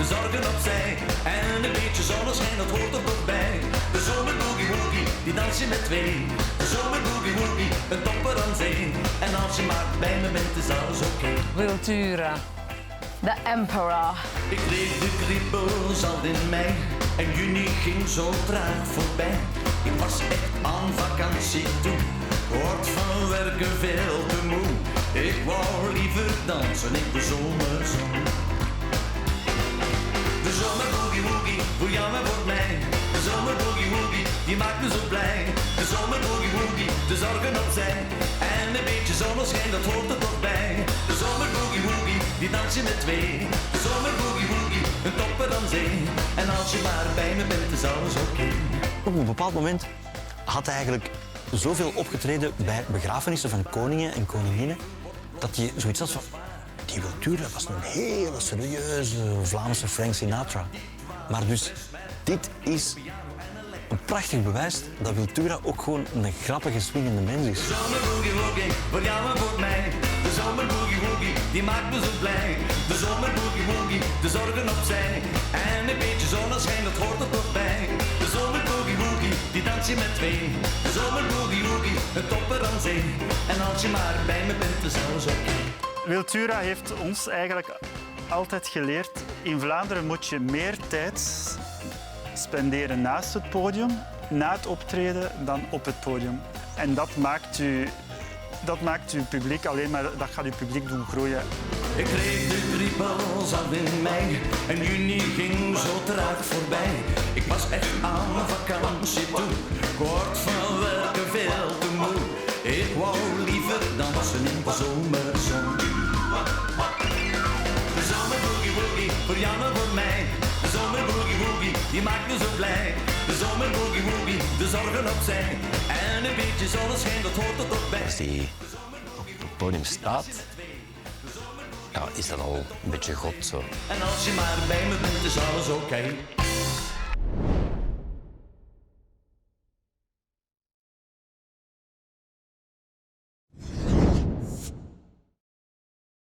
de zorgen opzij. En een beetje zonneschijn, dat hoort er toch bij. De zomerboogie woogie, die dans je met twee. De zomerboogie woogie, een topper aan zee. En als je maar bij me bent, is alles oké. Wiltura, the emperor. Ik kreeg de kriebels al in mei. En juni ging zo traag voorbij. Ik was echt aan vakantie toe. Word van werken veel te moe. Ik wou liever dansen in de zomerzon. De zomerboogie woogie, voor jou en voor mij. De zomerboogie woogie, die maakt me zo blij. De zomerboogie woogie, de zorgen opzij. En een beetje zonneschijn, dat hoort er toch bij. De zomerboogie woogie, die dans je met twee. De zomerboogie woogie, een topper aan zee. En als je maar bij me bent, is alles oké. Op een bepaald moment had hij eigenlijk zoveel opgetreden bij begrafenissen van koningen en koninginnen, dat je zoiets had van, die Wiltura was een hele serieuze Vlaamse Frank Sinatra. Maar dus, dit is een prachtig bewijs dat Wiltura ook gewoon een grappige, swingende mens is. De zomerboogie woogie, voor jou en voor mij. De zomerboogie woogie, die maakt me zo blij. De zomerboogie woogie, de zorgen opzij. En een beetje zonneschijn, dat hoort er toch bij. De zomerboogie woogie, die dans je met twee. De zomerboogie woogie, een topper aan zee. En als je maar bij me bent, is alles oké. Wiltura heeft ons eigenlijk altijd geleerd, in Vlaanderen moet je meer tijd spenderen naast het podium, na het optreden, dan op het podium. En dat maakt uw publiek alleen maar, dat gaat uw publiek doen groeien. Ik kreeg de kriebels al in mei en juni ging zo traag voorbij. Ik was echt aan vakantie toe, kort van werken veel te moe. Ik wou liever dansen in de zomerzon. De zomerboogie woogie, voor jou en voor mij. De zomerboogie woogie, die maakt me zo blij. De zomerboogie woogie, de zorgen opzij. En een beetje zonneschijn, dat hoort er toch bij. Als die op het podium staat, ja, is dat al een beetje God zo. En als je maar bij me bent, is alles oké.